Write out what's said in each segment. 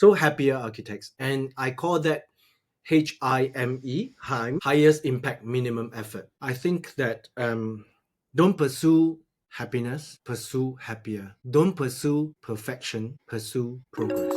So Happier Architects, and I call that HIME, highest impact minimum effort. I think that don't pursue happiness, pursue happier. Don't pursue perfection, pursue progress.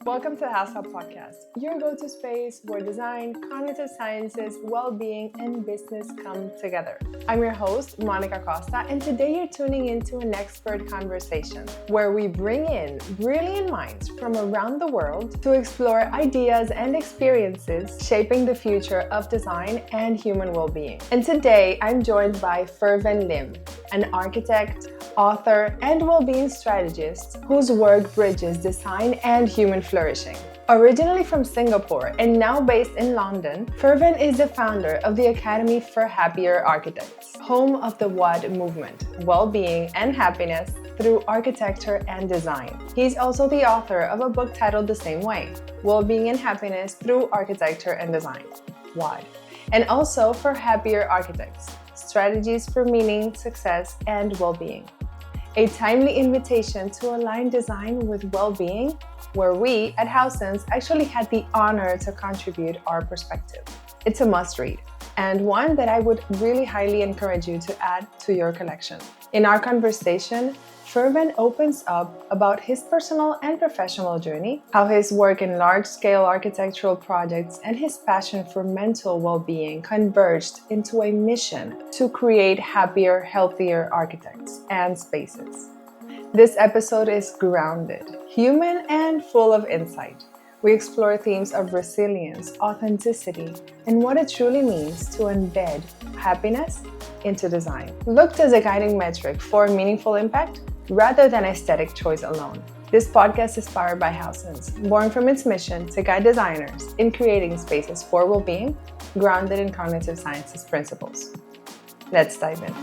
Welcome to the HAUS podcast, your go-to space where design, cognitive sciences, well-being, and business come together. I'm your host, Monica Costa, and today you're tuning into an expert conversation where we bring in brilliant minds from around the world to explore ideas and experiences shaping the future of design and human well-being. And today, I'm joined by Frven Lim, an architect, author, and well-being strategist whose work bridges design and human flourishing. Originally from Singapore and now based in London, Frven is the founder of the Academy for Happier Architects, home of the WHAD movement, well-being and happiness through architecture and design. He's also the author of a book titled the same way, Well-being and Happiness Through Architecture and Design, WHAD, and also for Happier Architects, Strategies for Meaning, Success, and Well-being. A timely invitation to align design with well-being, where we at HAUS actually had the honor to contribute our perspective. It's a must-read, and one that I would really highly encourage you to add to your collection. In our conversation, Frven opens up about his personal and professional journey, how his work in large-scale architectural projects and his passion for mental well-being converged into a mission to create happier, healthier architects and spaces. This episode is grounded, human, and full of insight. We explore themes of resilience, authenticity, and what it truly means to embed happiness into design, looked as a guiding metric for meaningful impact rather than aesthetic choice alone. This podcast is powered by HAUS, born from its mission to guide designers in creating spaces for well-being, grounded in cognitive sciences principles. Let's dive in.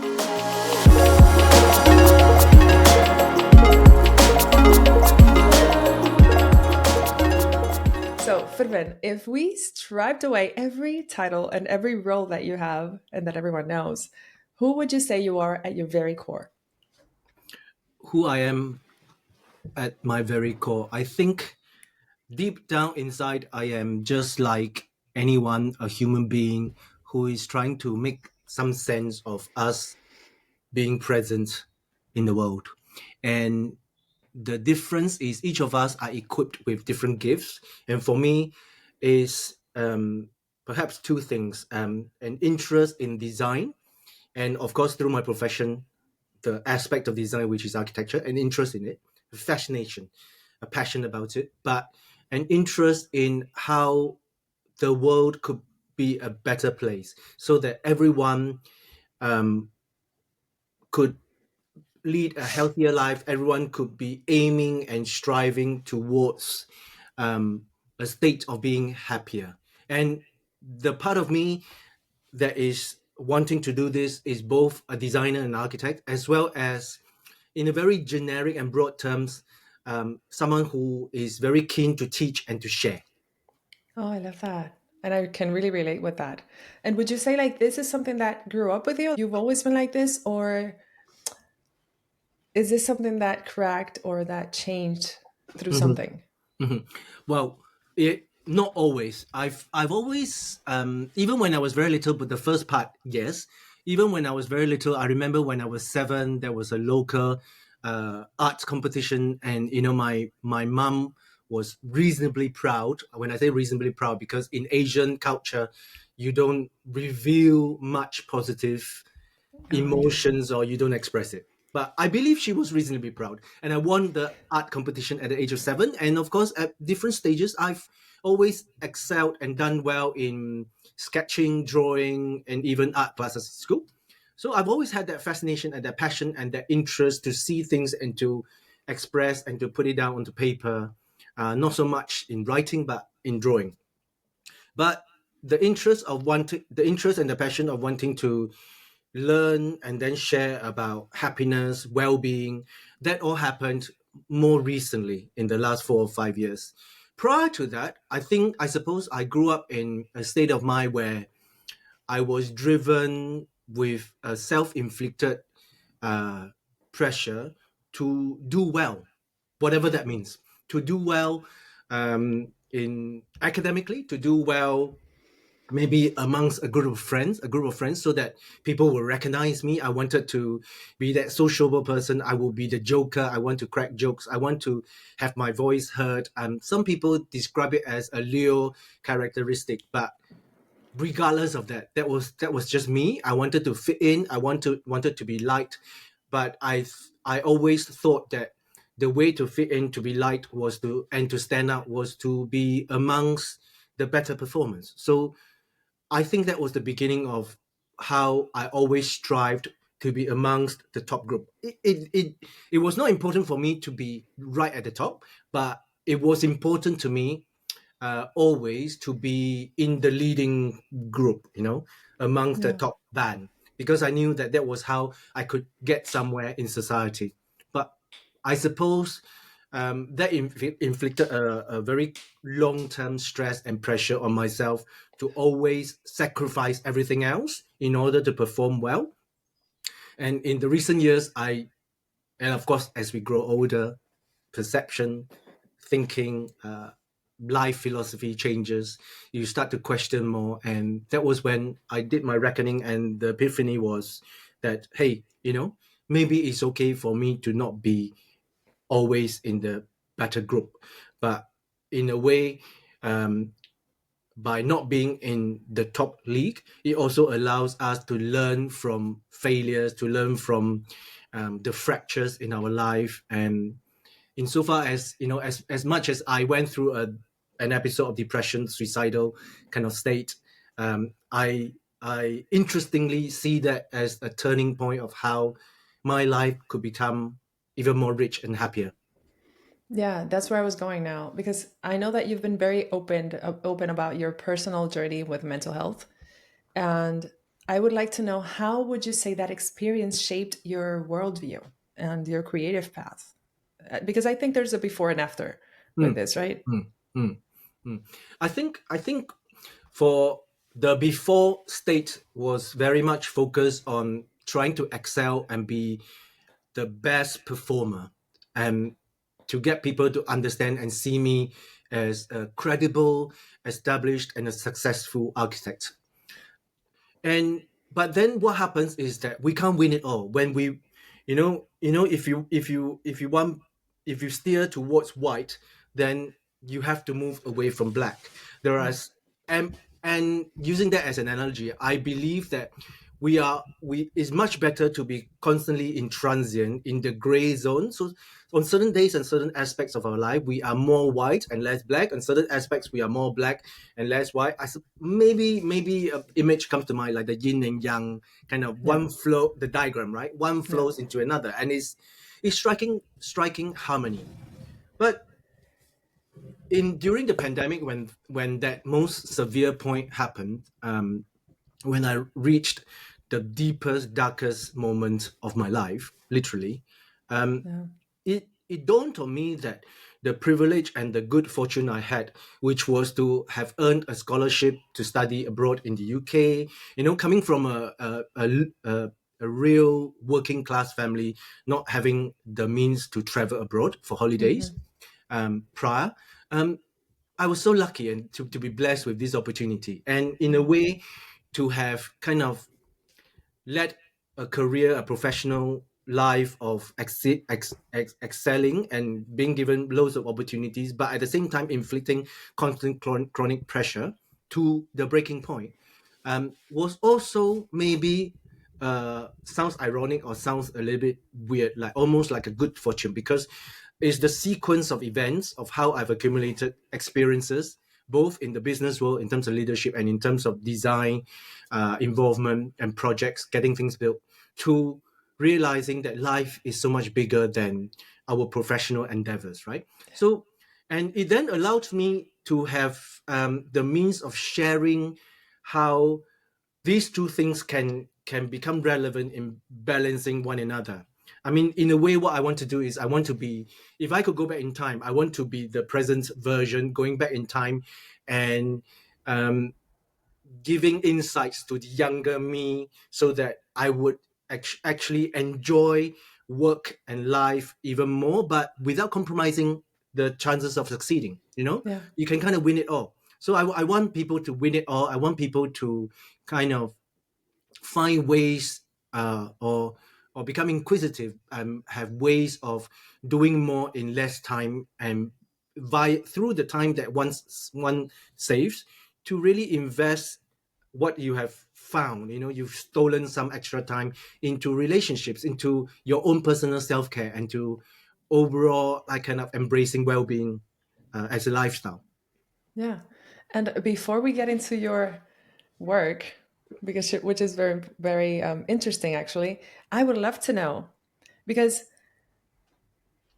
So, Frven, if we stripped away every title and every role that you have and that everyone knows, who would you say you are at your very core? Who I am at my very core, I think deep down inside, I am just like anyone, a human being who is trying to make some sense of us being present in the world. And the difference is each of us are equipped with different gifts. And for me, is perhaps two things: an interest in design, and of course, through my profession, the aspect of design, which is architecture, an interest in it, a fascination, a passion about it, but an interest in how the world could be a better place so that everyone could lead a healthier life. Everyone could be aiming and striving towards a state of being happier. And the part of me that is wanting to do this is both a designer and architect, as well as, in a very generic and broad terms, someone who is very keen to teach and to share. Oh, I love that. And I can really relate with that. And would you say like this is something that grew up with you? You've always been like this, or is this something that cracked or that changed through something? Well, not always. I've always, even when I was very little, but the first part, yes. Even when I was very little, I remember when I was 7, there was a local arts competition, and my mum was reasonably proud. When I say reasonably proud, because in Asian culture, you don't reveal much positive emotions or you don't express it. But I believe she was reasonably proud. And I won the art competition at the age of 7. And of course, at different stages, I've always excelled and done well in sketching, drawing, and even art classes at school. So I've always had that fascination and that passion and that interest to see things and to express and to put it down onto paper. Not so much in writing, but in drawing. But the interest and the passion of wanting to learn and then share about happiness, well-being, that all happened more recently in the last 4 or 5 years. Prior to that, I suppose I grew up in a state of mind where I was driven with a self-inflicted pressure to do well. whatever that means, to do well in academically, to do well maybe amongst a group of friends, so that people will recognize me. I wanted to be that sociable person. I will be the joker. I want to crack jokes. I want to have my voice heard. Some people describe it as a Leo characteristic, but regardless of that, that was just me. I wanted to fit in. I wanted to be liked, but I always thought that the way to fit in, to be liked, was to stand out, was to be amongst the better performers. So I think that was the beginning of how I always strived to be amongst the top group. It was not important for me to be right at the top, but it was important to me always to be in the leading group, amongst the Yeah. top band, because I knew that that was how I could get somewhere in society. But I suppose that inflicted a very long term stress and pressure on myself to always sacrifice everything else in order to perform well. And in the recent years, and of course, as we grow older, perception, thinking, life philosophy changes. You start to question more, and that was when I did my reckoning, and the epiphany was that, hey, maybe it's okay for me to not be always in the better group, but in a way, um, by not being in the top league, it also allows us to learn from failures, to learn from the fractures in our life. And insofar as as much as I went through an episode of depression, suicidal kind of state, I interestingly see that as a turning point of how my life could become even more rich and happier. Yeah, that's where I was going now because I know that you've been very open about your personal journey with mental health, and I would like to know how would you say that experience shaped your worldview and your creative path? Because I think there's a before and after with Mm, this, right? mm, mm, mm. I think for the before state was very much focused on trying to excel and be the best performer, and to get people to understand and see me as a credible, established, and a successful architect. And but then what happens is that we can't win it all when we, if you steer towards white, then you have to move away from black. There are Yeah. and using that as an analogy, I believe that we it's much better to be constantly in transient, in the gray zone. So on certain days and certain aspects of our life, we are more white and less black. On certain aspects, we are more black and less white. Maybe a image comes to mind, like the yin and yang kind of Yeah. one flow, the diagram, right? One Yeah. flows into another, and it's striking harmony. But in during the pandemic, when that most severe point happened, when I reached the deepest, darkest moment of my life, literally, um, Yeah. it dawned on me that the privilege and the good fortune I had, which was to have earned a scholarship to study abroad in the UK, coming from a real working class family, not having the means to travel abroad for holidays Hmm. prior. Um, I was so lucky and to be blessed with this opportunity, and in a way, to have kind of led a career, a professional life of excelling and being given loads of opportunities, but at the same time inflicting constant chronic pressure to the breaking point, was also maybe sounds ironic or sounds a little bit weird, like almost like a good fortune, because it's the sequence of events of how I've accumulated experiences, both in the business world in terms of leadership and in terms of design, involvement and projects, getting things built, to realizing that life is so much bigger than our professional endeavors, right? So, and it then allowed me to have the means of sharing how these two things can become relevant in balancing one another. I mean, in a way, what I want to do is I want to be, if I could go back in time, I want to be the present version, going back in time and um, giving insights to the younger me, so that I would actually enjoy work and life even more, but without compromising the chances of succeeding. Yeah. You can kind of win it all. So I want people to win it all. I want people to kind of find ways, or become inquisitive, have ways of doing more in less time, and through the time that one saves, to really invest what you have found. You've stolen some extra time into relationships, into your own personal self-care, and to overall like kind of embracing well-being as a lifestyle. Yeah. And before we get into your work, which is very, very interesting, actually, I would love to know, because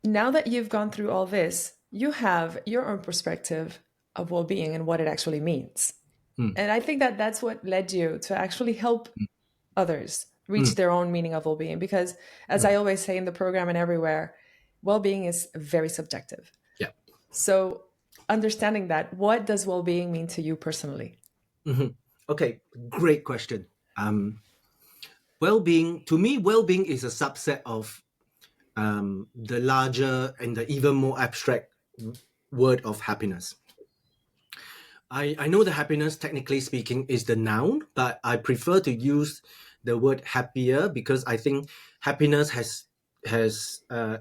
now that you've gone through all this, you have your own perspective of well-being and what it actually means. Mm, And I think that that's what led you to actually help others reach mm, their own meaning of well-being. Because, as mm. I always say in the program and everywhere, well-being is very subjective. Yeah. So, understanding that, what does well-being mean to you personally? Mhm. Okay, great question. Well-being, to me, well-being is a subset of the larger and the even more abstract word of happiness. I know that happiness, technically speaking, is the noun, but I prefer to use the word happier, because I think happiness has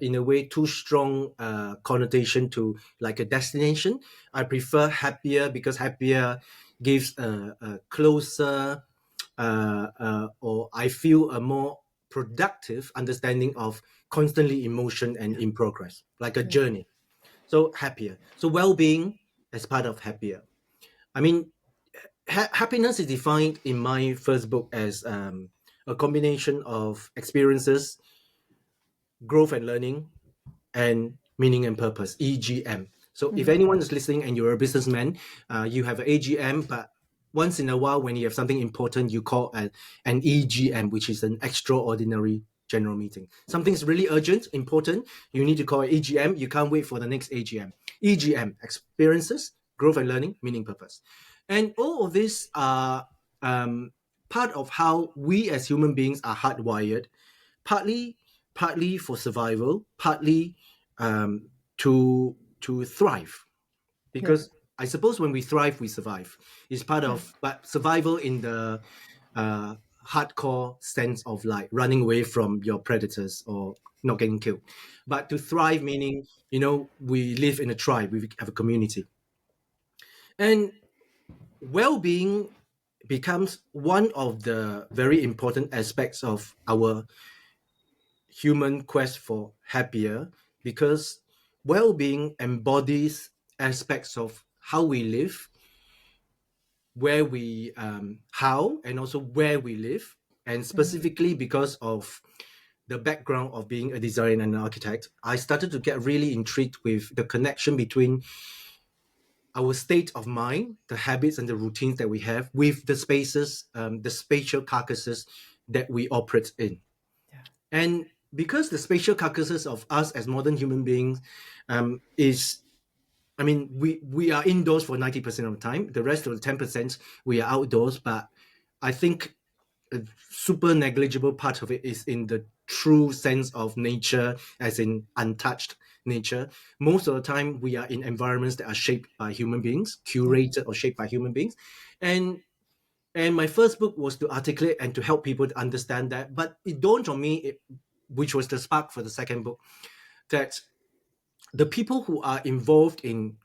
in a way too strong connotation to like a destination. I prefer happier because happier gives a closer, or I feel a more productive understanding of constantly in motion and in progress, like a Yeah. journey. So happier. So well-being as part of happier. I mean, happiness is defined in my first book as a combination of experiences, growth and learning, and meaning and purpose, EGM. So if Mhm. anyone is listening and you're a businessman, you have an AGM, but once in a while when you have something important, you call an EGM, which is an extraordinary general meeting. Something's really urgent, important, you need to call it EGM. You can't wait for the next AGM. EGM, experiences, growth and learning, meaning, purpose. And all of this are part of how we as human beings are hardwired, partly partly for survival, partly to thrive. Yeah. Because I suppose when we thrive, we survive. It's part Yeah. of, but survival in the uh, hardcore sense of like running away from your predators or not getting killed. But to thrive meaning, we live in a tribe, we have a community, and well-being becomes one of the very important aspects of our human quest for happier, because well-being embodies aspects of how we live, where we how and also where we live, and Mhm. specifically because of the background of being a designer and an architect, I started to get really intrigued with the connection between our state of mind, the habits and the routines that we have, with the spaces, the spatial carcasses that we operate in. Yeah. And because the spatial carcasses of us as modern human beings is, I mean, we are indoors for 90% of the time. The rest of the 10% we are outdoors. But I think a super negligible part of it is in the true sense of nature, as in untouched nature. Most of the time, we are in environments that are shaped by human beings, Yeah. curated or shaped by human beings, and my first book was to articulate and to help people to understand that. But it dawned on me, which was the spark for the second book, that the people who are involved in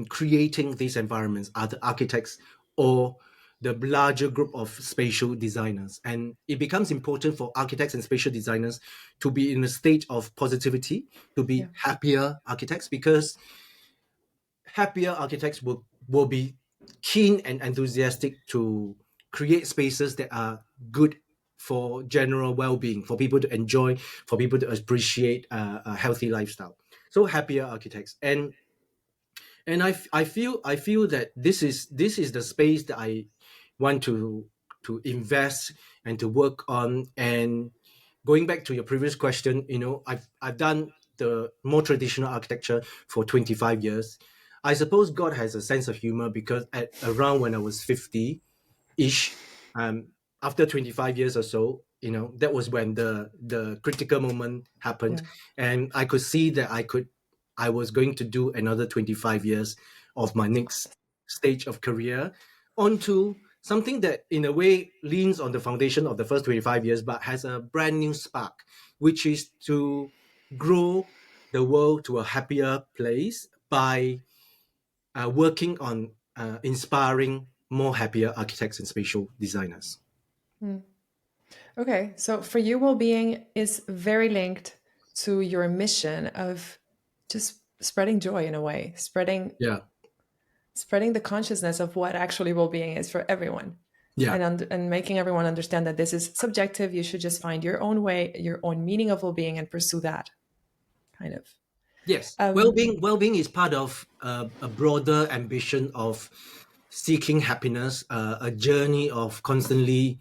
creating these environments are the architects or the larger group of spatial designers. And it becomes important for architects and spatial designers to be in a state of positivity, to Yeah. be happier architects, because happier architects will be keen and enthusiastic to create spaces that are good for general well-being, for people to enjoy, for people to appreciate a healthy lifestyle. So happier architects. And I feel that this is the space that I want to invest and to work on. And going back to your previous question, I've done the more traditional architecture for 25 years. I suppose God has a sense of humor, because at around when I was 50 ish, after 25 years or so, that was when the critical moment happened, Yeah. and I could see that I was going to do another 25 years of my next stage of career onto something that in a way leans on the foundation of the first 25 years but has a brand new spark, which is to grow the world to a happier place by working on inspiring more happier architects and spatial designers. Mm. Okay, so for you, well-being is very linked to your mission of just spreading joy in a way, Yeah, spreading the consciousness of what actually well-being is for everyone, yeah. and making everyone understand that this is subjective. You should just find your own way, your own meaning of well-being, and pursue that kind of. Yes, Um, well-being is part of a broader ambition of seeking happiness, a journey of constantly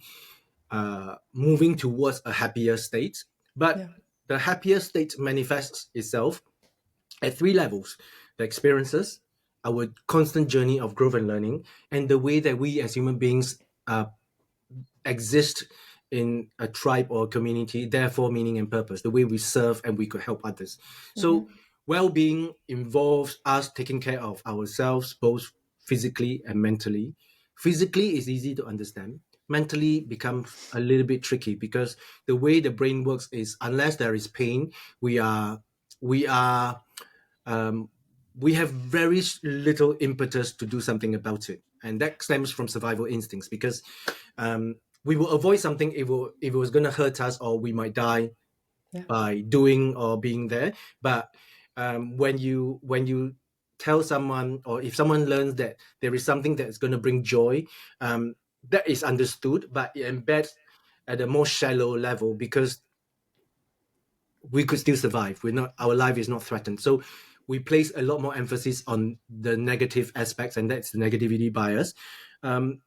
moving towards a happier state. But yeah, the happier state manifests itself at three levels: the experiences, our constant journey of growth and learning, and the way that we as human beings exist in a tribe or a community, therefore meaning and purpose, the way we serve and we could help others. So hmm, well-being involves us taking care of ourselves both physically and mentally. Physically is easy to understand. Mentally becomes a little bit tricky because the way the brain works is unless there is pain, we are we are um, we have very little impetus to do something about it, and that stems from survival instincts because we will avoid something if it was going to hurt us or we might die yeah, by doing or being there. But when you tell someone, or if someone learns that there is something that is going to bring joy, that is understood, but it embeds at a more shallow level because we could still survive. We're not, our life is not threatened. So we place a lot more emphasis on the negative aspects, and that's the negativity bias,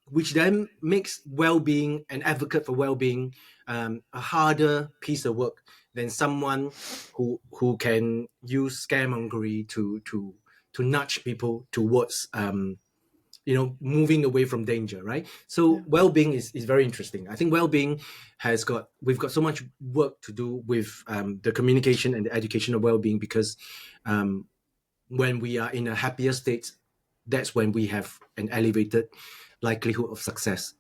which then makes well-being, an advocate for well-being, a harder piece of work than someone who can use scaremongery to nudge people towards moving away from danger, right? yeah, So well-being is very interesting. I think well-being we've got so much work to do with the communication and the education of well-being because um, when we are in a happier state, that's when we have an elevated likelihood of success.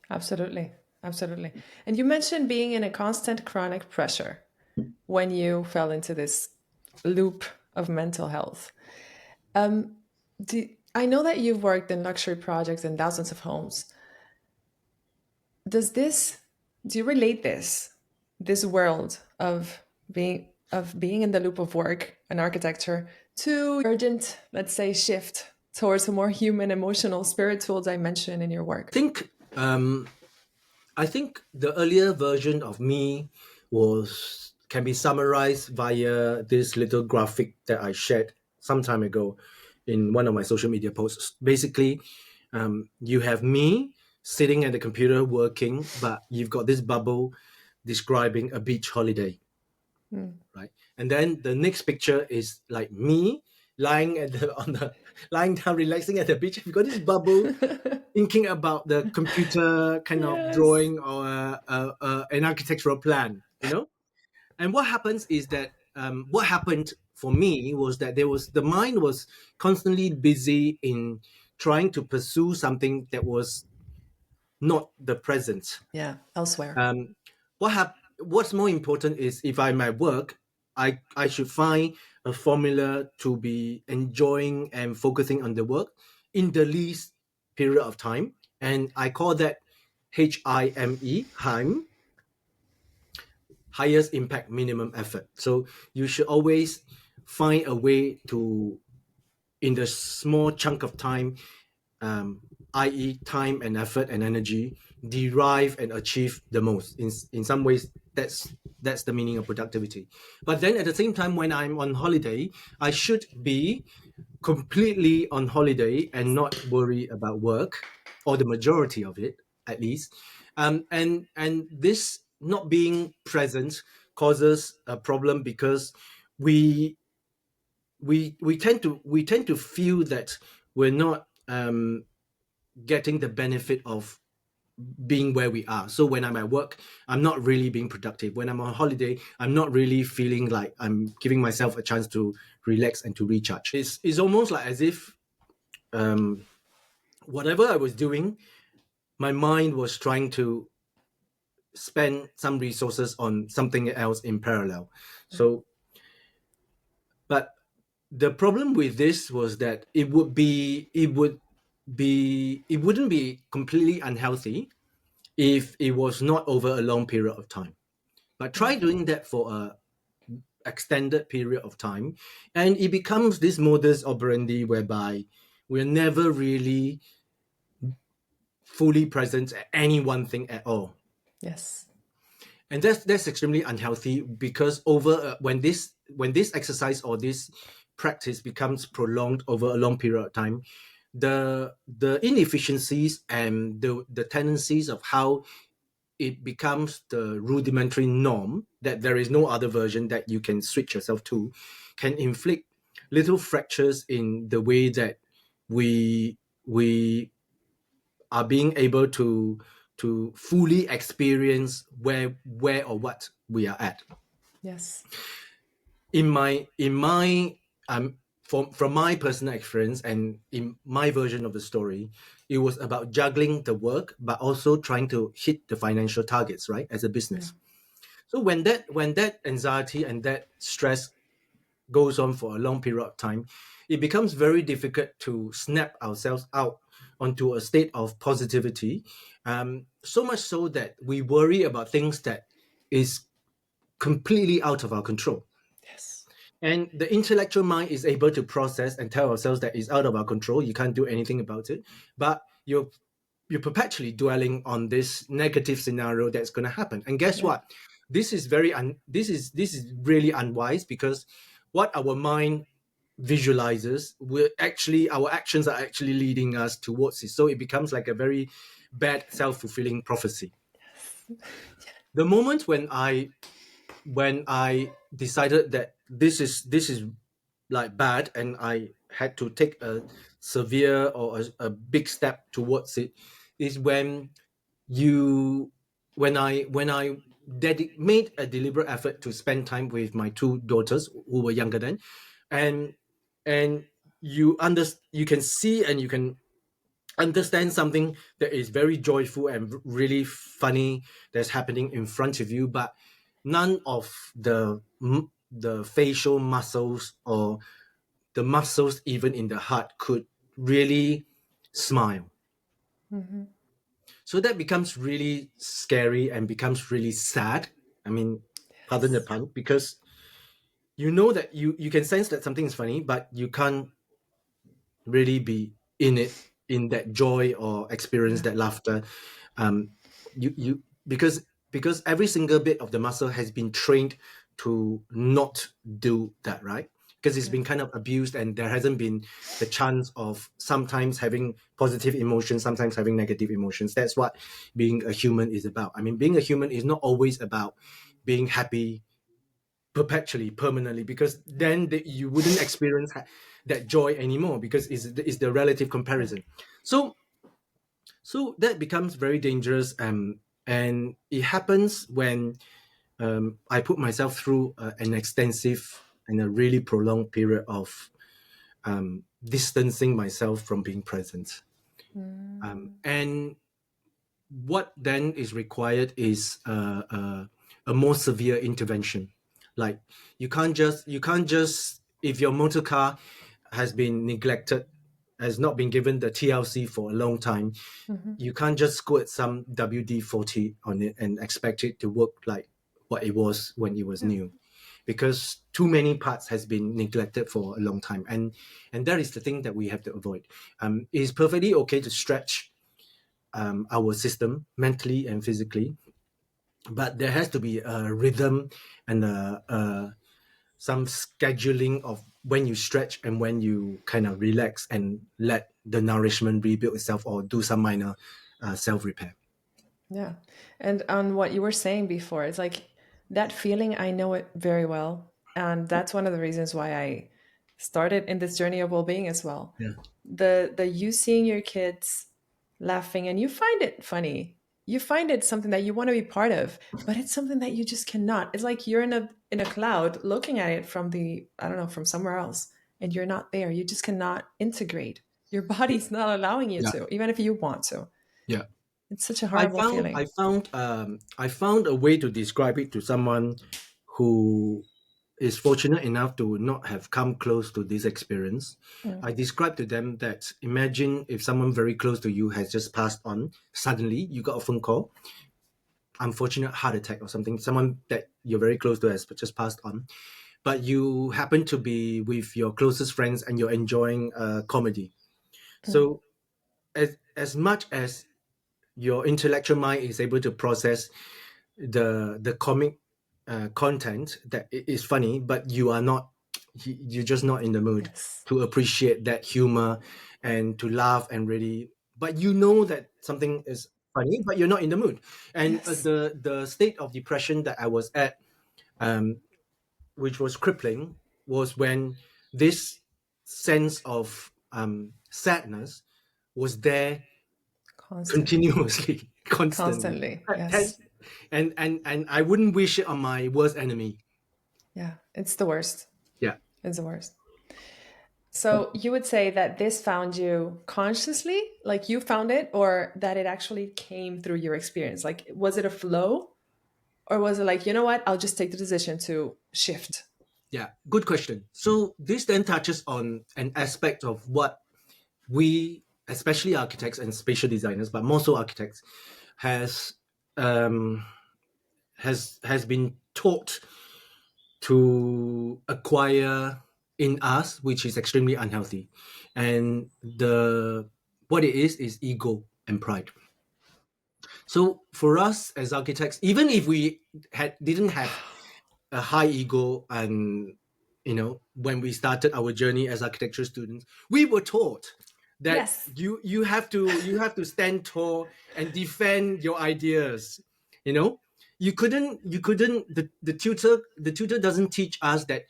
absolutely, absolutely. And you mentioned being in a constant chronic pressure when you fell into this loop of mental health. Um, I know that you've worked in luxury projects and thousands of homes. Does this, do you relate this world of being in the loop of work and architecture to urgent, let's say, shift towards a more human, emotional, spiritual dimension in your I work? think I think the earlier version of me was can be summarized via this little graphic that I shared some time ago in one of my social media posts. Basically, you have me sitting at the computer working, but you've got this bubble describing a beach holiday, Mm. right? And then the next picture is like me lying at the on the lying down, relaxing at the beach. You've got this bubble thinking about the computer kind of Yes. drawing or an architectural plan, And what happens is that what happened for me was that the mind was constantly busy in trying to pursue something that was not the present. Yeah, elsewhere. Um, what's more important is if I'm at work, I should find a formula to be enjoying and focusing on the work in the least period of time, and I call that HIME, highest impact minimum effort. So you should always find a way to, in the small chunk of time, i.e., time and effort and energy, derive and achieve the most. In some ways, that's the meaning of productivity. But then at the same time, when I'm on holiday, I should be completely on holiday and not worry about work, or the majority of it, at least. And this not being present causes a problem because we we tend to feel that we're not getting the benefit of being where we are. So when I'm at work, I'm not really being productive. When I'm on holiday, I'm not really feeling like I'm giving myself a chance to relax and to recharge. It's almost like as if um, whatever I was doing, my mind was trying to spend some resources on something else in parallel. Yeah. So, but the problem with this was that it wouldn't be completely unhealthy if it was not over a long period of time. But try doing that for a extended period of time, and it becomes this modus operandi whereby we're never really fully present at any one thing at all. Yes. And that's extremely unhealthy because over when this exercise or this practice becomes prolonged over a long period of time, the inefficiencies and the tendencies of how it becomes the rudimentary norm that there is no other version that you can switch yourself to can inflict little fractures in the way that we are being able to fully experience where or what we are at. Yes. In my from my personal experience and in my version of the story, it was about juggling the work but also trying to hit the financial targets, right, as a Yeah. business. So when that anxiety and that stress goes on for a long period of time, it becomes very difficult to snap ourselves out onto a state of positivity. So much so that we worry about things that is completely out of our control. Yes. And the intellectual mind is able to process and tell ourselves that it's out of our control. You can't do anything about it. But you're perpetually dwelling on this negative scenario that's going to happen. And guess Yeah. what? This is really unwise because what our mind visualizes will actually our actions are actually leading us towards it. So it becomes like a very bad self-fulfilling prophecy. The moment when I decided that this is like bad and I had to take a severe or a big step towards it is you when I made a deliberate effort to spend time with my two daughters who were younger then, and and you can see and you can understand something that is very joyful and really funny that's happening in front of you, but none of the facial muscles or the muscles even in the heart could really smile. Mm-hmm. So that becomes really scary and becomes really sad. I mean, pardon the Yes. pun, because you know that you can sense that something is funny, but you can't really be in it, in that joy or experience Yeah. that laughter. You because every single bit of the muscle has been trained to not do that, right? Because it's Yeah. been kind of abused and there hasn't been the chance of sometimes having positive emotions, sometimes having negative emotions. That's what being a human is about. I mean, being a human is not always about being happy perpetually, permanently, because Yeah. then you wouldn't experience that joy anymore because it's the relative Yeah. comparison. So so that becomes very dangerous, and it happens when I put myself through an extensive and a really prolonged period of distancing myself from being present. Mm. And what then is required is a more severe intervention. Like you can't just if your motor car has been neglected, has not been given the TLC for a long time, Mm-hmm. you can't just squirt some WD-40 on it and expect it to work like what it was when it was Yeah. new, because too many parts has been neglected for a long time, and that is the thing that we have to avoid. It's perfectly okay to stretch our system mentally and physically, but there has to be a rhythm and some scheduling of when you stretch and when you kind of relax and let the nourishment rebuild itself or do some minor self repair. Yeah. And on what you were saying before, it's like that feeling, I know it very well. And that's one of the reasons why I started in this journey of well-being as well. Yeah. The you seeing your kids laughing and you find it funny. you find it something that you want to be part of, but it's something that you just cannot. It's like you're in a cloud looking at it from the, I don't know, from somewhere else, and you're not there. You just cannot integrate. Your body's not allowing you Yeah, to, even if you want to. yeah. It's such a I horrible found feeling. I found I found a way to describe it to someone who is fortunate enough to not have come close to this experience. Mm. I described to them that imagine if someone very close to you has just passed on. Suddenly, you got a phone call, unfortunate heart attack or something. Someone that you're very close to has just passed on, but you happen to be with your closest friends and you're enjoying comedy. Mm. So, as much as your intellectual mind is able to process the comic content that is funny, but you are not, you're just not in the mood Yes. to appreciate that humor and to laugh and really, but you know that something is funny, but you're not in the mood. And Yes. the state of depression that I was at, um, which was crippling, was when this sense of sadness was there Constantly. continuously, constantly. Constantly. And, Yes. and I wouldn't wish it on my worst enemy. Yeah. It's the worst. Yeah. It's the worst. So you would say that this found you consciously, like you found it, or that it actually came through your experience? Like, was it a flow, or was it like, you know what, I'll just take the decision to shift? Yeah, good question. So this then touches on an aspect of what we, especially architects and spatial designers, but more so architects, has um, has been taught to acquire in us, which is extremely unhealthy. And the what it is ego and pride. So for us as architects, even if we didn't have a high ego, and when we started our journey as architecture students, we were taught that Yes. you have to stand tall and defend your ideas. you know you couldn't the tutor doesn't teach us that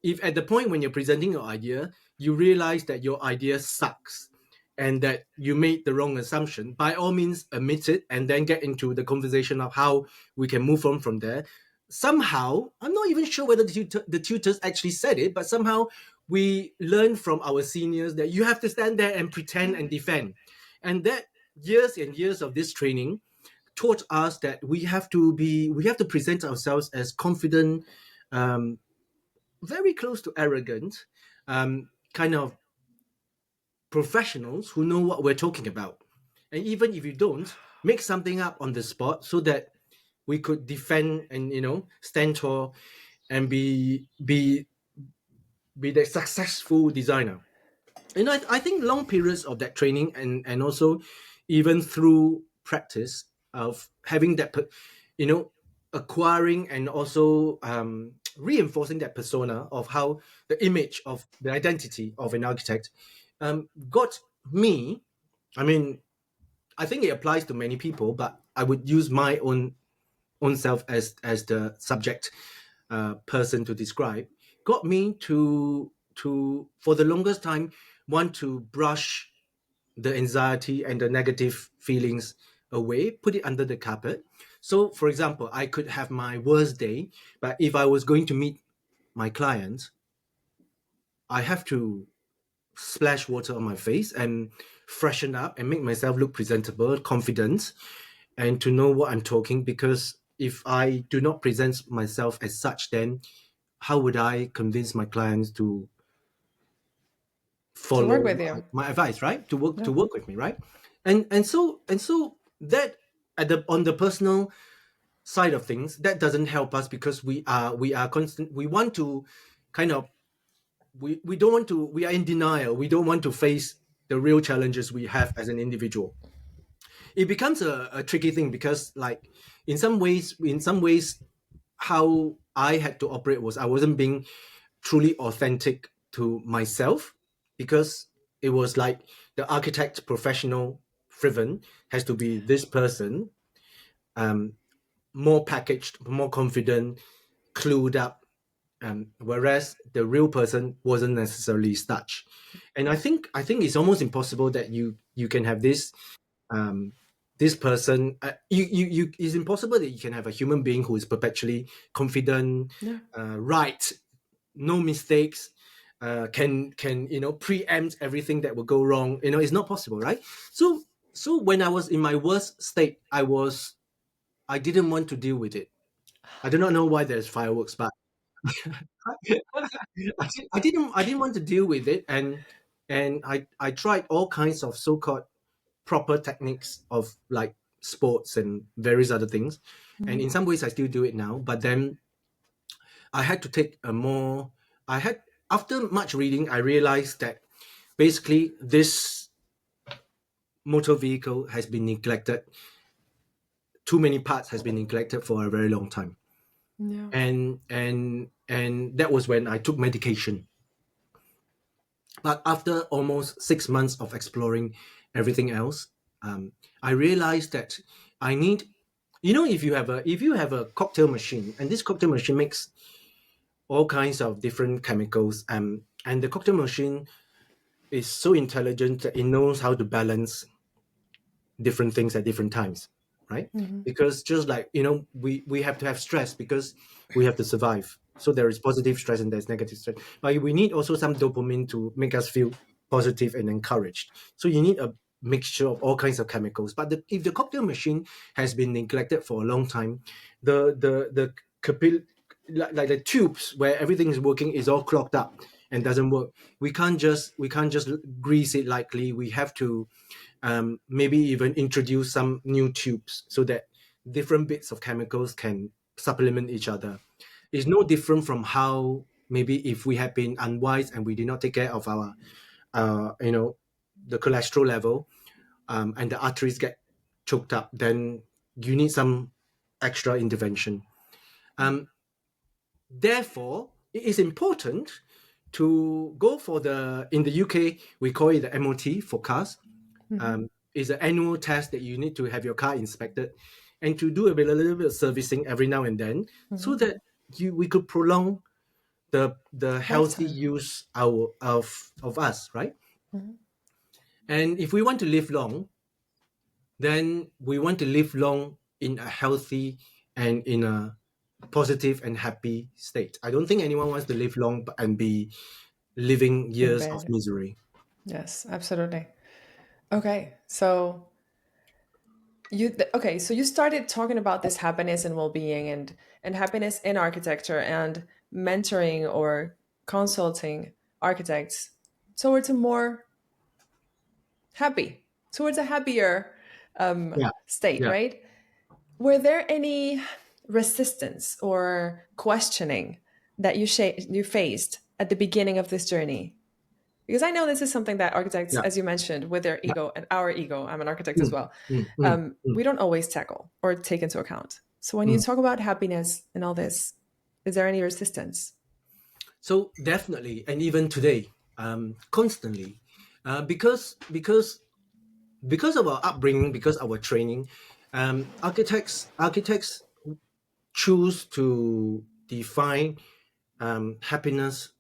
if at the point when you're presenting your idea, you realize that your idea sucks and that you made the wrong assumption, by all means admit it and then get into the conversation of how we can move on from there. Somehow, I'm not even sure whether the tutors actually said it, but somehow we learned from our seniors that you have to stand there and pretend and defend. And that years and years of this training taught us that we have to present ourselves as confident, um, very close to arrogant, kind of professionals who know what we're talking about. And even if you don't, make something up on the spot so that we could defend and stand tall and be the successful designer. And I think long periods of that training, and also even through practice of having that you know acquiring and also reinforcing that persona of how the image of the identity of an architect got me. I mean, I think it applies to many people, but I would use my own self as the subject person to describe. Got me to for the longest time want to brush the anxiety and the negative feelings away, put it under the carpet. So, for example, I could have my worst day, but if I was going to meet my client, I have to splash water on my face and freshen up and make myself look presentable, confident, and to know what I'm talking. Because if I do not present myself as such, then how would I convince my clients to To work follow with you. my advice, right? To work Yeah. to work with me, right? And so that at the on the personal side of things, that doesn't help us because we are constant. We want to kind of we don't want to. We are in denial. We don't want to face the real challenges we have as an individual. It becomes a tricky thing because, like, in some ways, how I had to operate was I wasn't being truly authentic to myself, because it was like the architect professional Frven has to be this person, um, more packaged, more confident, clued up, whereas the real person wasn't necessarily such. And I think it's almost impossible that you can have this. this person, it's impossible that you can have a human being who is perpetually confident, right, no mistakes, can preempt everything that will go wrong. It's not possible, right? So when I was in my worst state, I didn't want to deal with it. I do not know why there's fireworks, but I didn't want to deal with it, and I tried all kinds of so-called proper techniques of like sports and various other things, and in some ways I still do it now. But then I had to take a more. I had After much reading, I realized that basically this motor vehicle has been neglected. Too many parts has been neglected for a very long time, Yeah. and that was when I took medication. But after almost 6 months of exploring everything else, I realized that I need, if you have a cocktail machine, and this cocktail machine makes all kinds of different chemicals, and the cocktail machine is so intelligent that it knows how to balance different things at different times, right? Because just like we have to have stress because we have to survive. So there is positive stress and there's negative stress, but we need also some dopamine to make us feel positive and encouraged. So you need a mixture of all kinds of chemicals. But if the cocktail machine has been neglected for a long time, the like the tubes where everything is working is all clogged up and doesn't work. We can't just grease it lightly. We have to maybe even introduce some new tubes so that different bits of chemicals can supplement each other. It's no different from how maybe if we have been unwise and we did not take care of our, the cholesterol level, and the arteries get choked up, then you need some extra intervention. Therefore, it is important to go for in the UK, we call it the MOT for cars. Is an annual test that you need to have your car inspected and to do a little bit of servicing every now and then, so that we could prolong the healthy use of us, right? And if we want to live long, then we want to live long in a healthy and in a positive and happy state. I don't think anyone wants to live long and be living years of bed. misery. Yes, absolutely. Okay, so you started talking about this happiness and well-being and happiness in architecture and mentoring or consulting architects towards a more happy, towards a happier Yeah, state, yeah, right? Were there any resistance or questioning that you faced at the beginning of this journey? Because I know this is something that architects, yeah. as you mentioned, with their Yeah. ego and our ego, I'm an architect as Mm, well, mm, mm, mm. we don't always tackle or take into account. So when you Mm. talk about happiness and all this, is there any resistance? So definitely, and even today, constantly, because of our upbringing, because our training, architects choose to define happiness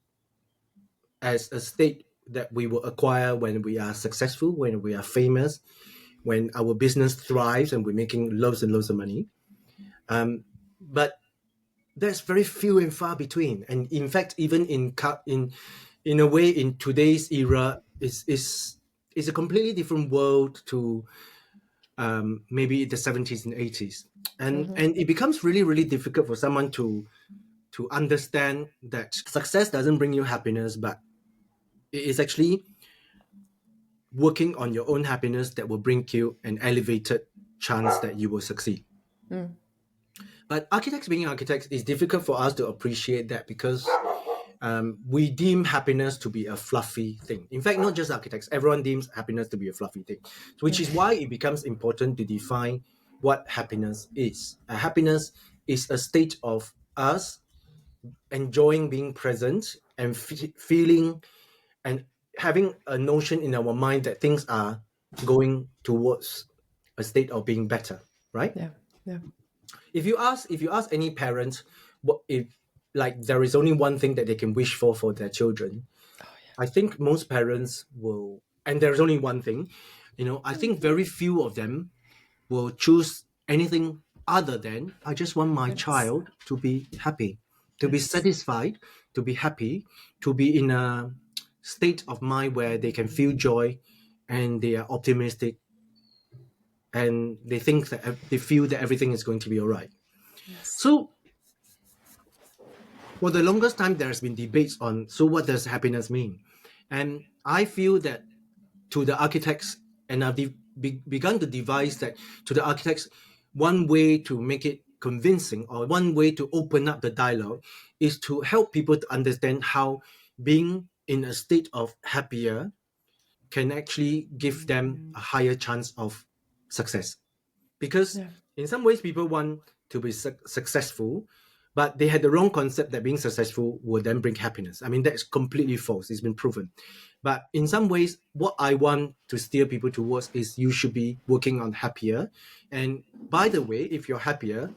as a state that we will acquire when we are successful, when we are famous, when our business thrives and we're making loads and loads of money. But there's very few and far between, and in fact, even in a way, in today's era, is a completely different world to maybe the 70s and 80s, and it becomes really really difficult for someone to understand that success doesn't bring you happiness, but it is actually working on your own happiness that will bring you an elevated chance that you will succeed. But architects being architects, is difficult for us to appreciate that because we deem happiness to be a fluffy thing. In fact, not just architects, everyone deems happiness to be a fluffy thing, which is why it becomes important to define what happiness is. Happiness is a state of us enjoying being present and feeling and having a notion in our mind that things are going towards a state of being better, right? Yeah, yeah, If you ask any parent what if like there is only one thing that they can wish for their children, I think most parents will, and there's only one thing, I think very few of them will choose anything other than I just want my Yes. child to be happy, to be Yes. satisfied, to be happy, to be in a state of mind where they can feel joy and they are optimistic and they think that they feel that everything is going to be all right. Yes. So for the longest time, there's been debates on so what does happiness mean, and I feel that to the architects, and I've begun to devise that to the architects, one way to make it convincing or one way to open up the dialogue is to help people to understand how being in a state of happier can actually give them a higher chance of success. Because Yeah. in some ways, people want to be successful, but they had the wrong concept that being successful would then bring happiness. I mean, that's completely false. It's been proven. But in some ways, what I want to steer people towards is you should be working on happier. And by the way, if you're happier,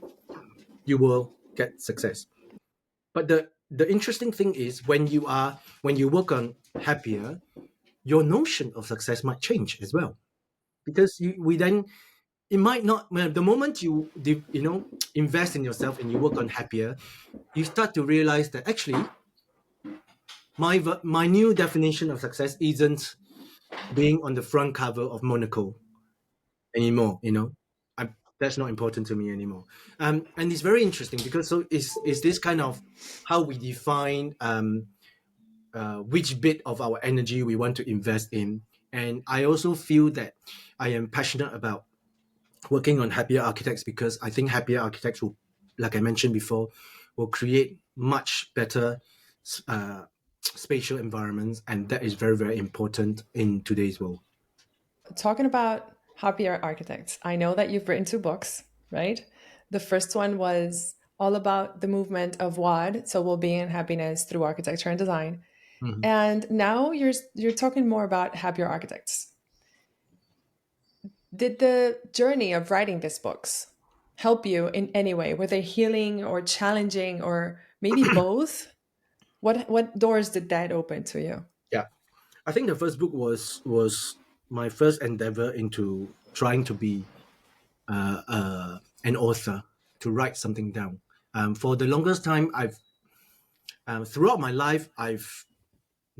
you will get success. But the interesting thing is when you work on happier, your notion of success might change as well. Because we then it might not well, the moment invest in yourself and you work on happier, you start to realize that actually my new definition of success isn't being on the front cover of Monaco anymore. That's not important to me anymore. And it's very interesting because so is this kind of how we define which bit of our energy we want to invest in. And I also feel that I am passionate about working on happier architects because I think happier architects will, like I mentioned before, will create much better uh, spatial environments, and that is very, very important in today's world. Talking about happier architects, I know that you've written two books, right? The first one was all about the movement of WHAD, so well-being and happiness through architecture and design. Mhm. And now you're talking more about happier architects. Did the journey of writing these books help you in any way? Were they healing or challenging or maybe both? What doors did that open to you? Yeah, I think the first book was my first endeavor into trying to be an author, to write something down. For the longest time, I've throughout my life, I've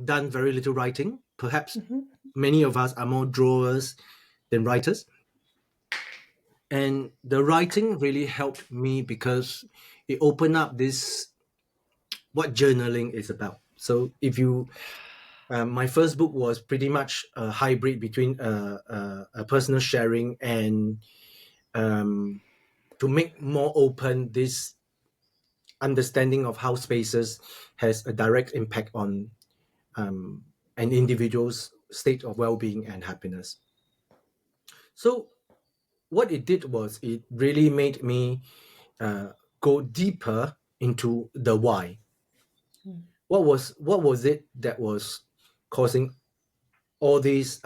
done very little writing. Perhaps Hmm. many of us are more drawers than writers. And the writing really helped me because it opened up this what journaling is about. So if you my first book was pretty much a hybrid between a personal sharing and um, to make more open this understanding of how spaces has a direct impact on an individual's state of well-being and happiness. So what it did was it really made me go deeper into the why. What was it that was causing all these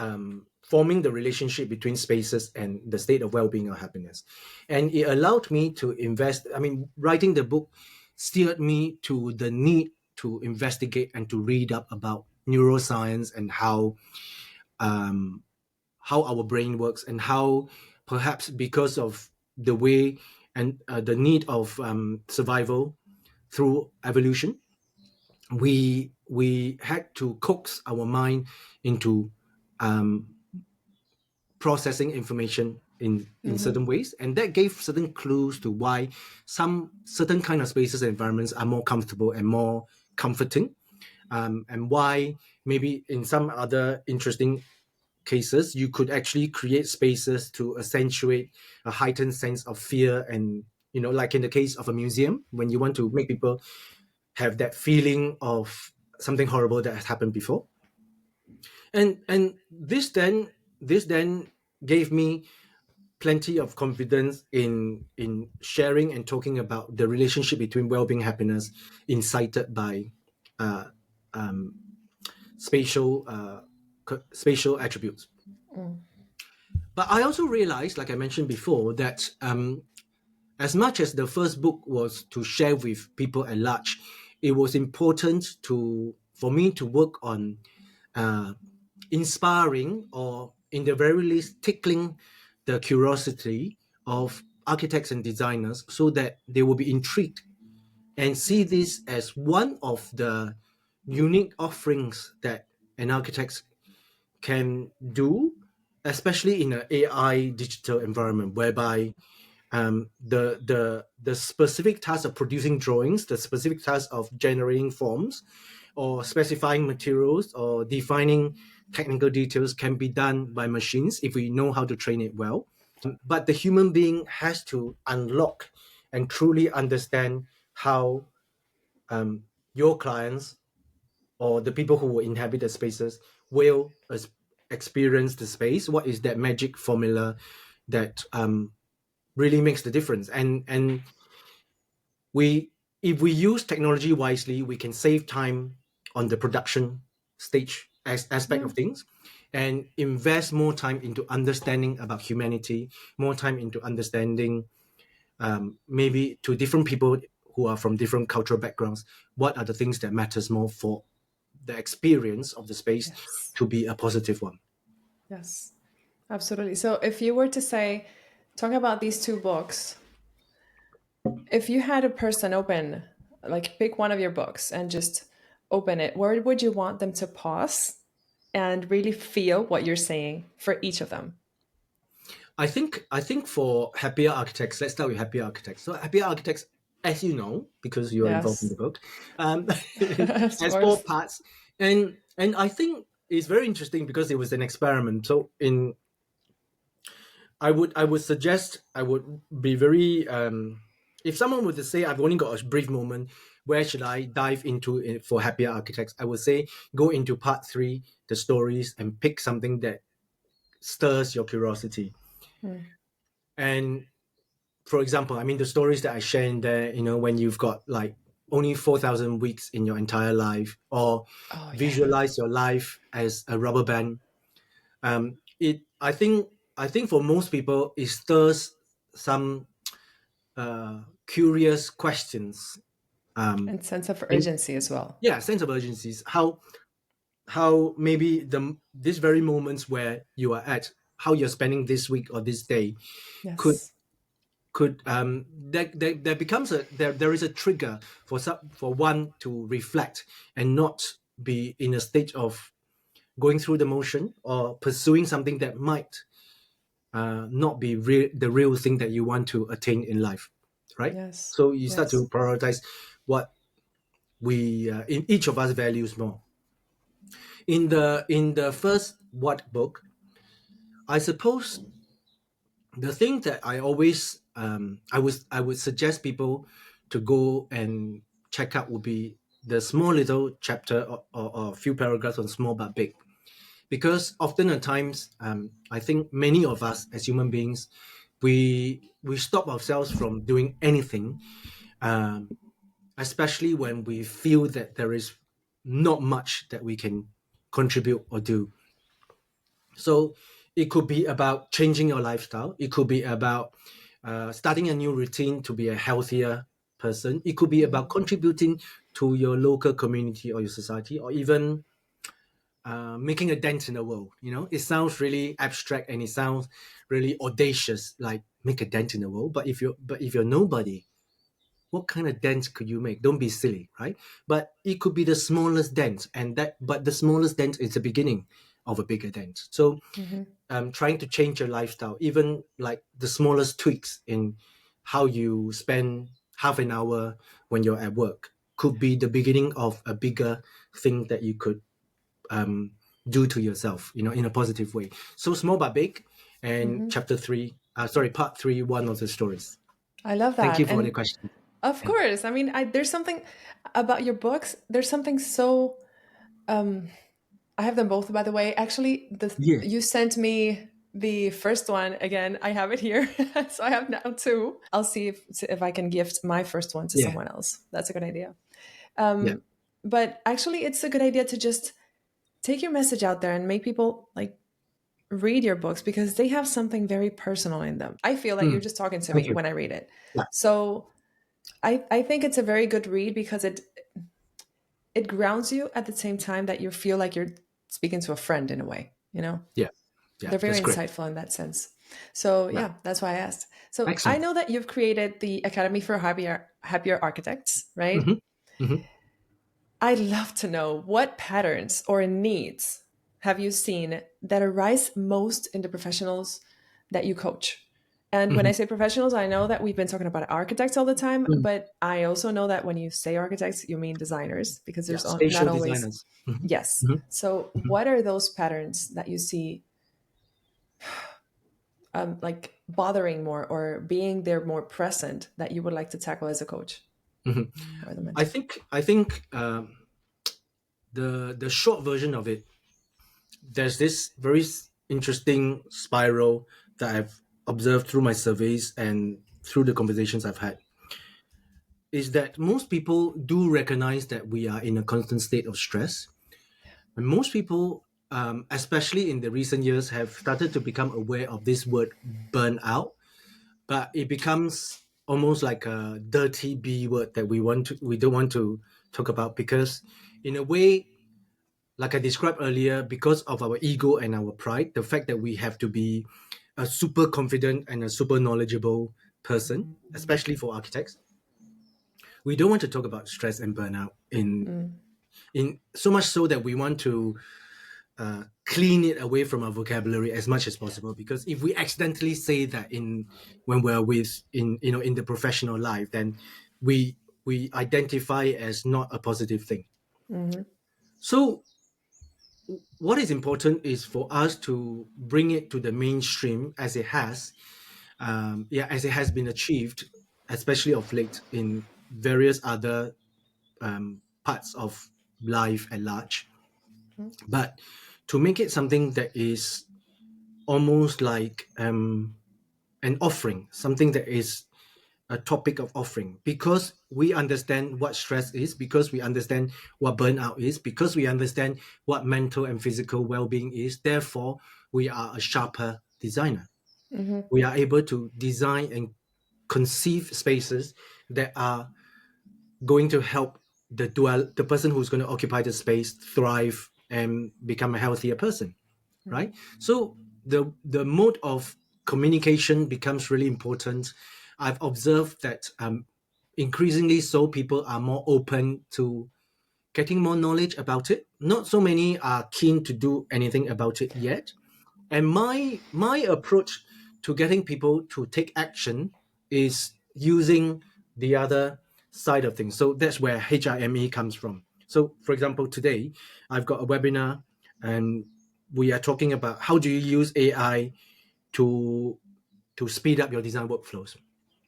forming the relationship between spaces and the state of well-being or happiness? And it allowed me to invest. I mean, writing the book steered me to the need to investigate and to read up about neuroscience and how our brain works and how perhaps because of the way and the need of survival through evolution, we had to coax our mind into um, processing information in certain Hmm. ways, and that gave certain clues to why some certain kind of spaces and environments are more comfortable and more comforting, and why maybe in some other interesting cases you could actually create spaces to accentuate a heightened sense of fear. And like in the case of a museum, when you want to make people have that feeling of something horrible that has happened before. And this then gave me plenty of confidence in sharing and talking about the relationship between well-being and happiness incited by uh, um, spatial spatial attributes. But I also realized, like I mentioned before, that as much as the first book was to share with people at large, it was important to for me to work on uh, inspiring or in the very least tickling the curiosity of architects and designers so that they will be intrigued and see this as one of the unique offerings that an architect can do, especially in an AI digital environment, whereby the specific task of producing drawings, the specific task of generating forms, or specifying materials, or defining technical details can be done by machines if we know how to train it well. But the human being has to unlock and truly understand how your clients or the people who will inhabit the spaces will experience the space. What is that magic formula that really makes the difference? And we, if we use technology wisely, we can save time on the production stage aspect Yeah. of things, and invest more time into understanding about humanity, more time into understanding maybe to different people who are from different cultural backgrounds, what are the things that matters more for the experience of the space Yes. to be a positive one. Yes. Absolutely. So if you were to say, talk about these two books, if you had a person open, like pick one of your books and just open it, where would you want them to pause and really feel what you're saying for each of them? I think for Happier Architects, let's start with Happier Architects. So Happier Architects, as you know, because you're involved in Yes. the book, Of has four course. parts, and I think it's very interesting because it was an experiment. So in I would suggest, I would be very if someone were to say I've only got a brief moment, where should I dive into it for Happier Architects? I would say go into part three, the stories, and pick something that stirs your curiosity. Hmm. And for example, I mean the stories that I share in there, when you've got like only 4,000 weeks in your entire life, or Oh, yeah. visualize your life as a rubber band. It I think for most people it stirs some curious questions. Um, And sense of and urgency as well. yeah, sense of urgencies. How maybe this very moments where you are at, how you're spending this week or this day could Yes. there becomes there is a trigger for one to reflect and not be in a state of going through the motion or pursuing something that might not be the real thing that you want to attain in life, right? Yes. So you start Yes. to prioritize what we in each of us values more. In the first what book, I suppose the thing that I always I would suggest people to go and check out would be the small little chapter, or a few paragraphs on small but big, because often at times I think many of us as human beings, we stop ourselves from doing anything, um, especially when we feel that there is not much that we can contribute or do. So it could be about changing your lifestyle. It could be about starting a new routine to be a healthier person. It could be about Mhm. contributing to your local community or your society, or even making a dent in the world. It sounds really abstract and it sounds really audacious, like make a dent in the world. But if you're nobody, what kind of dent could you make? Don't be silly, right? But it could be the smallest dent, but the smallest dent is the beginning of a bigger dent. So Mhm. trying to change your lifestyle, even like the smallest tweaks in how you spend half an hour when you're at work, could be the beginning of a bigger thing that you could um, do to yourself, in a positive way. So small but big. And Mhm. part three, one of the stories. I love Thank that. you for the And question. of Yeah. course, I mean, there's something about your books. There's something so. Um, I have them both, by the way. Actually, Yeah. you sent me the first one again. I have it here, so I have now two. I'll see if I can gift my first one to Yeah. someone else. That's a good idea. Yeah. But actually, it's a good idea to just take your message out there and make people like read your books because they have something very personal in them. I feel like you're Mm, just talking to thank me you. when I read it. Yeah. So I think it's a very good read because it grounds you at the same time that you feel like you're speaking to a friend in a way, you know? Yeah. Yeah, They're very that's great. insightful in that sense. So Right. yeah, that's why I asked. So I Excellent. know that you've created the Academy for Happier Architects, right? Hmm. Hmm. I'd love to know what patterns or needs have you seen that arise most in the professionals that you coach? And when I Hmm. say professionals, I know that we've been talking about architects all the time, Mm. but I also know that when you say architects, you mean designers because Yeah, not spatial always. designers. Hmm. Yes. Hmm. So, Hmm. what are those patterns that you see like bothering more or being there more present that you would like to tackle as a coach Hmm. or the I mentor? think I think the short version of it, there's this very interesting spiral that I've observed through my surveys and through the conversations I've had, is that most people do recognize that we are in a constant state of stress. And most people, especially in the recent years, have started to become aware of this word burnout, but it becomes almost like a dirty B word that we don't want to talk about, because in a way, like I described earlier, because of our ego and our pride, the fact that we have to be a super confident and a super knowledgeable person, especially for architects, we don't want to talk about stress and burnout Mm, in so much so that we want to clean it away from our vocabulary as much as possible. Because if we accidentally say that in when we're with in in the professional life, then we we identify as not a positive thing. mm-hmm, So what is important is for us to bring it to the mainstream, as it has, as it has been achieved, especially of late in various other parts of life at large. But to make it something that is almost like an offering, something that is a topic of offering, because we understand what stress is, because we understand what burnout is, because we understand what mental and physical well-being is. Therefore, we are a sharper designer. mm-hmm, We are able to design and conceive spaces that are going to help the person who's going to occupy the space thrive and become a healthier person, right? So the mode of communication becomes really important. I've observed that increasingly so people are more open to getting more knowledge about it. Not so many are keen to do anything about it yet. And my approach to getting people to take action is using the other side of things. So that's where HIME comes from. So for example, today I've got a webinar, and we are talking about how do you use AI to speed up your design workflows.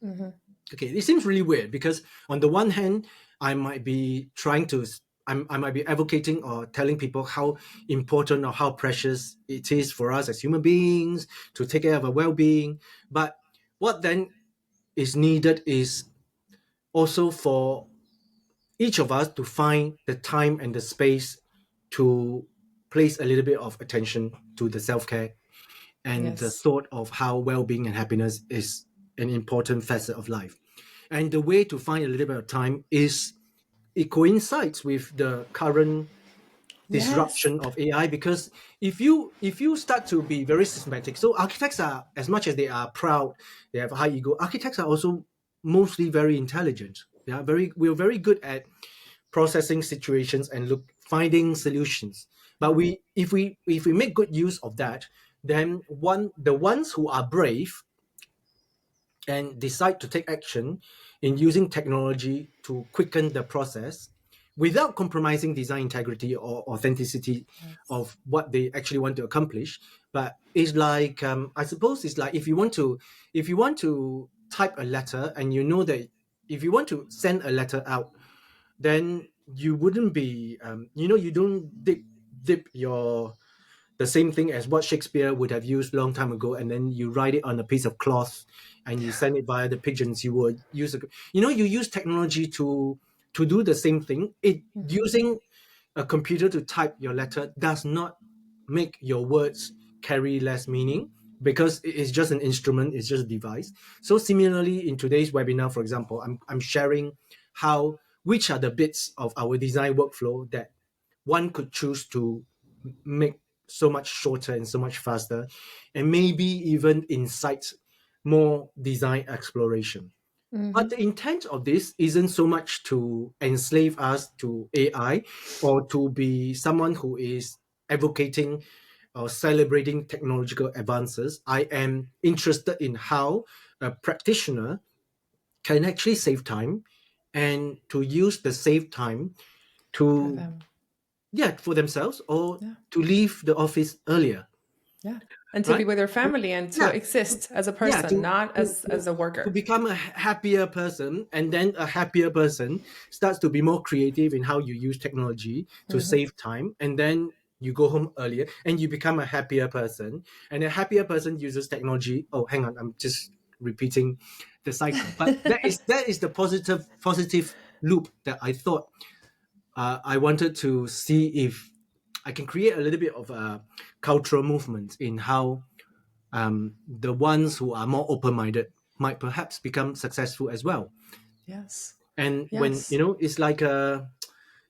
mm-hmm. Okay, it seems really weird because on the one hand, I might be trying to, I might be advocating or telling people how important or how precious it is for us as human beings to take care of our well-being. But what then is needed is also for each of us to find the time and the space to place a little bit of attention to the self-care and the Yes. thought of how well-being and happiness is an important facet of life. And the way to find a little bit of time is it coincides with the current Yes. disruption of AI, because if you start to be very systematic, so architects are, as much as they are proud, they have a high ego, architects are also mostly very intelligent. We're very good at processing situations and look finding solutions. But if we make good use of that, then the ones who are brave and decide to take action in using technology to quicken the process without compromising design integrity or authenticity Yes. of what they actually want to accomplish. But it's like, I suppose it's like if you want to type a letter, and you know that if you want to send a letter out, then you wouldn't be you don't dip your the same thing as what Shakespeare would have used long time ago, and then you write it on a piece of cloth and you send it via the pigeons. You would use you use technology to do the same thing. It Mm-hmm. using a computer to type your letter does not make your words carry less meaning, because it's just an instrument, it's just a device. So similarly, in today's webinar, for example, I'm sharing how which are the bits of our design workflow that one could choose to make so much shorter and so much faster, and maybe even incite more design exploration. But Mm-hmm. the intent of this isn't so much to enslave us to AI or to be someone who is advocating or celebrating technological advances. I am interested in how a practitioner can actually save time and to use the saved time For to, them. yeah, for themselves or Yeah. to leave the office earlier, Yeah. And to be right? with their family and to Yeah, exist as a yeah, person, not as a to worker. become a happier person, and then a happier person starts to be more creative in how you use technology to Mm-hmm. save time, and then you go home earlier and you become a happier person, and a happier person uses technology. Oh, hang on, I'm just repeating the cycle, but that is the positive loop that I thought I wanted to see if I can create a little bit of a cultural movement in how the ones who are more open-minded might perhaps become successful as well. Yes. And when Yes. it's like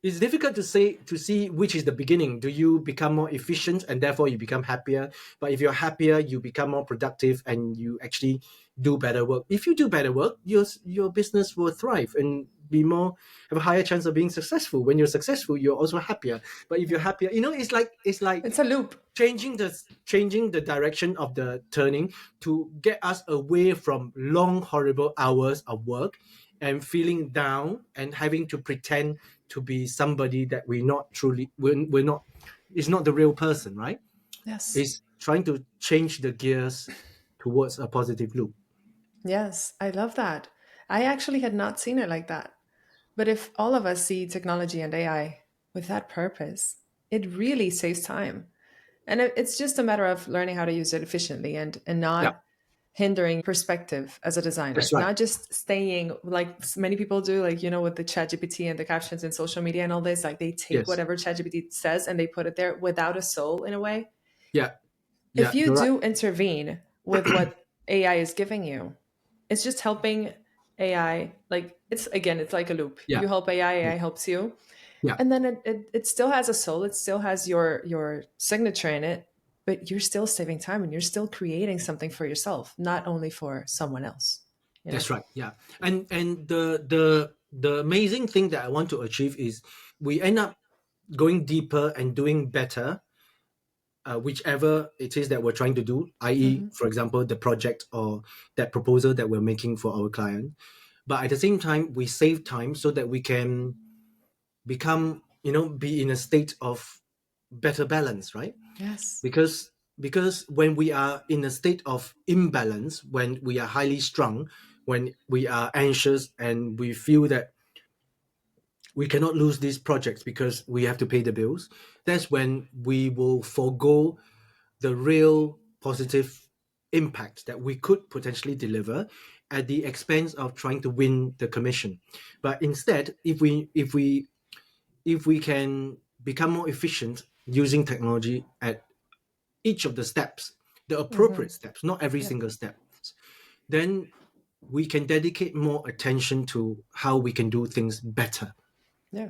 it's difficult to say to see which is the beginning. Do you become more efficient and therefore you become happier? But if you're happier, you become more productive and you actually do better work. If you do better work, your business will thrive and be more have a higher chance of being successful. When you're successful, you're also happier. But if you're Yeah. happier, it's like It's a loop. changing the direction of the turning to get us away from long horrible hours of work and feeling down and having to pretend to be somebody that we're not is not the real person, right? Yes. Is trying to change the gears towards a positive loop. Yes. I love that. I actually had not seen it like that. But if all of us see technology and AI with that purpose, it really saves time. And it's just a matter of learning how to use it efficiently and Yeah, not hindering perspective as a designer, that's right. not just staying like many people do, like, with the ChatGPT and the captions in social media and all this, like they take Yes. whatever ChatGPT says and they put it there without a soul in a way. Yeah. If Yeah, you you're right. do intervene with what AI is giving you, it's just helping AI. Like it's like a loop. Yeah. You help AI, Yeah. AI helps you, Yeah. and then it still has a soul. It still has your signature in it, but you're still saving time and you're still creating something for yourself, not only for someone else. You know. That's right. Yeah. And the amazing thing that I want to achieve is we end up going deeper and doing better, whichever it is that we're trying to do, i.e., Hmm. for example, the project or that proposal that we're making for our client. But at the same time, we save time so that we can be in a state of better balance, right? Yes. Because when we are in a state of imbalance, when we are highly strung, when we are anxious and we feel that we cannot lose these projects because we have to pay the bills, that's when we will forego the real positive impact that we could potentially deliver at the expense of trying to win the commission. But instead, if we can become more efficient using technology at each of the steps, the Hmm. appropriate steps, not every Yeah. single step, then we can dedicate more attention to how we can do things better. Yeah.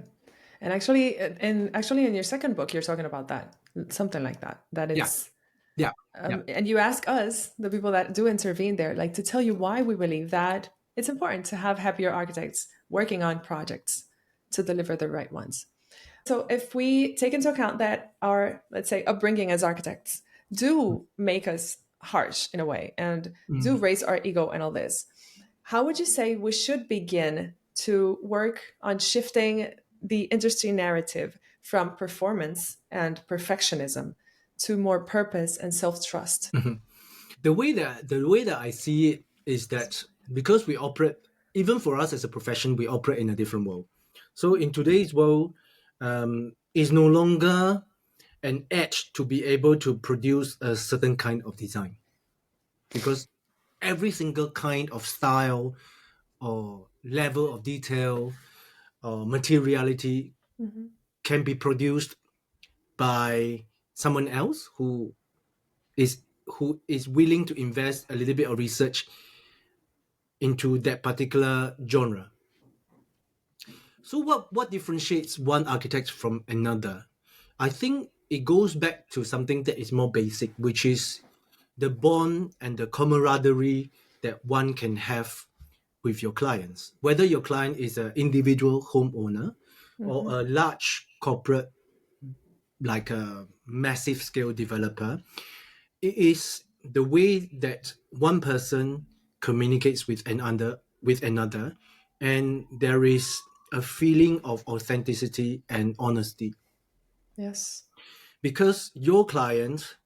And actually in your second book you're talking about that, something like that, that Yeah, it's yeah, yeah. and you ask us, the people that do intervene there, like to tell you why we believe that it's important to have happier architects working on projects to deliver the right ones. So if we take into account that our, let's say, upbringing as architects do make us harsh in a way and do Mm. raise our ego and all this, how would you say we should begin to work on shifting the industry narrative from performance and perfectionism to more purpose and self-trust? Mhm. The way that I see it is that because we operate, even for us as a profession, we operate in a different world. So in today's world, is no longer an edge to be able to produce a certain kind of design, because every single kind of style or level of detail or materiality Mhm. can be produced by someone else who is willing to invest a little bit of research into that particular genre. So what differentiates one architect from another? I think it goes back to something that is more basic, which is the bond and the camaraderie that one can have with your clients. Whether your client is an individual homeowner or Mm-hmm. a large corporate, like a massive scale developer, it is the way that one person communicates with another, and there is a feeling of authenticity and honesty, Yes. because your client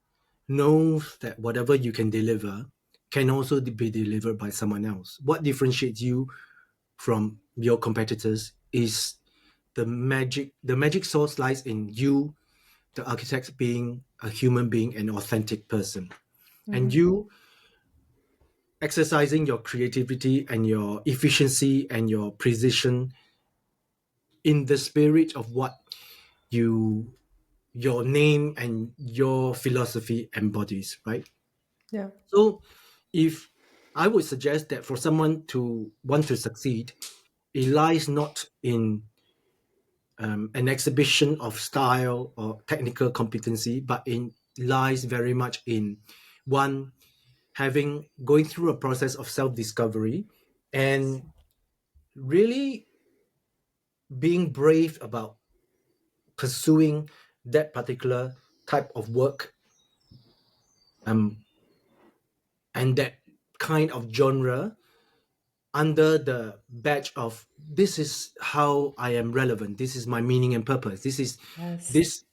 knows that whatever you can deliver can also be delivered by someone else. What differentiates you from your competitors is the magic source lies in you, the architect, being a human being, an authentic person, and Mm-hmm. you exercising your creativity and your efficiency and your precision in the spirit of what you your name and your philosophy embodies, right? Yeah. So if I would suggest that for someone to want to succeed, it lies not in an exhibition of style or technical competency, but it lies very much in one having going through a process of self-discovery and really being brave about pursuing that particular type of work, um, and that kind of genre under the badge of this is how I am relevant. This is my meaning and purpose. This is Yes. this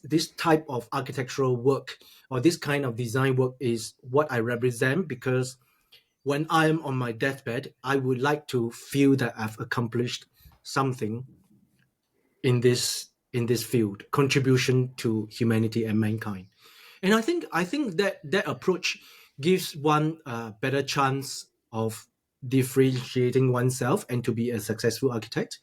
this type of architectural work or this kind of design work is what I represent, because when I am on my deathbed, I would like to feel that I've accomplished something in this field, contribution to humanity and mankind. And I think that approach gives one a better chance of differentiating oneself and to be a successful architect.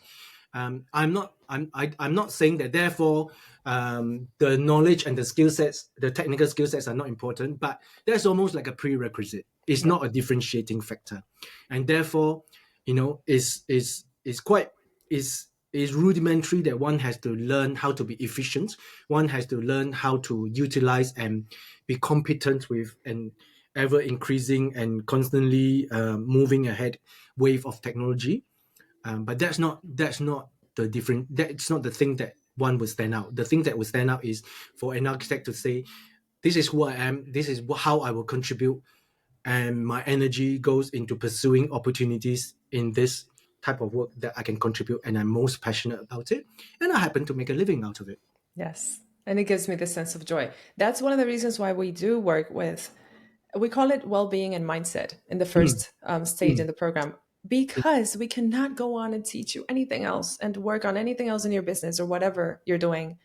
I'm not saying that therefore the knowledge and the skill sets, the technical skill sets are not important, but that's almost like a prerequisite. It's Yeah. not a differentiating factor, and therefore, is quite is rudimentary that one has to learn how to be efficient. One has to learn how to utilize and be competent with an ever increasing and constantly moving ahead wave of technology, but that's not the different. That's not the thing that one would stand out. The thing that would stand out is for an architect to say, "This is who I am. This is how I will contribute, and my energy goes into pursuing opportunities in this type of work that I can contribute, and I'm most passionate about it, and I happen to make a living out of it." Yes. And it gives me this sense of joy. That's one of the reasons why we do work with, we call it well-being and mindset in the Mm, first stage in mm, the program, because we cannot go on and teach you anything else and work on anything else in your business or whatever you're doing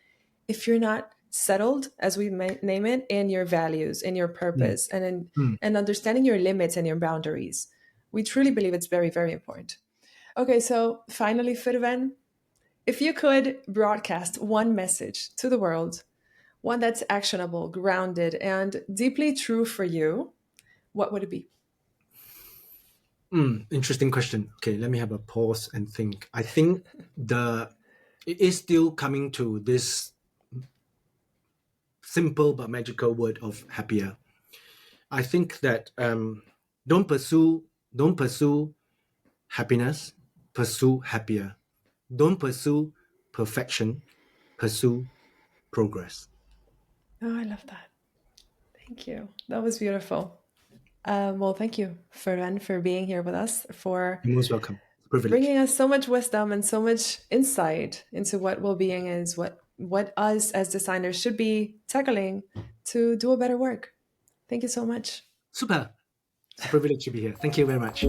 if you're not settled, as we name it, in your values, in your mm, purpose, and in mm. and understanding your limits and your boundaries. We truly believe it's very, very important. Okay, so finally, Firven, if you could broadcast one message to the world, one that's actionable, grounded, and deeply true for you, what would it be? Interesting question. Okay, let me have a pause and think. I think the it is still coming to this simple but magical word of happier. I think that don't pursue don't pursue happiness, pursue happier. Don't pursue perfection, pursue progress. Oh, I love that. Thank you. That was beautiful. Well, thank you, Ferran, for being here with us, for You're most welcome. It's a privilege. bringing us so much wisdom and so much insight into what well-being is, what us as designers should be tackling to do a better work. Thank you so much. Super. It's a privilege to be here. Thank you very much.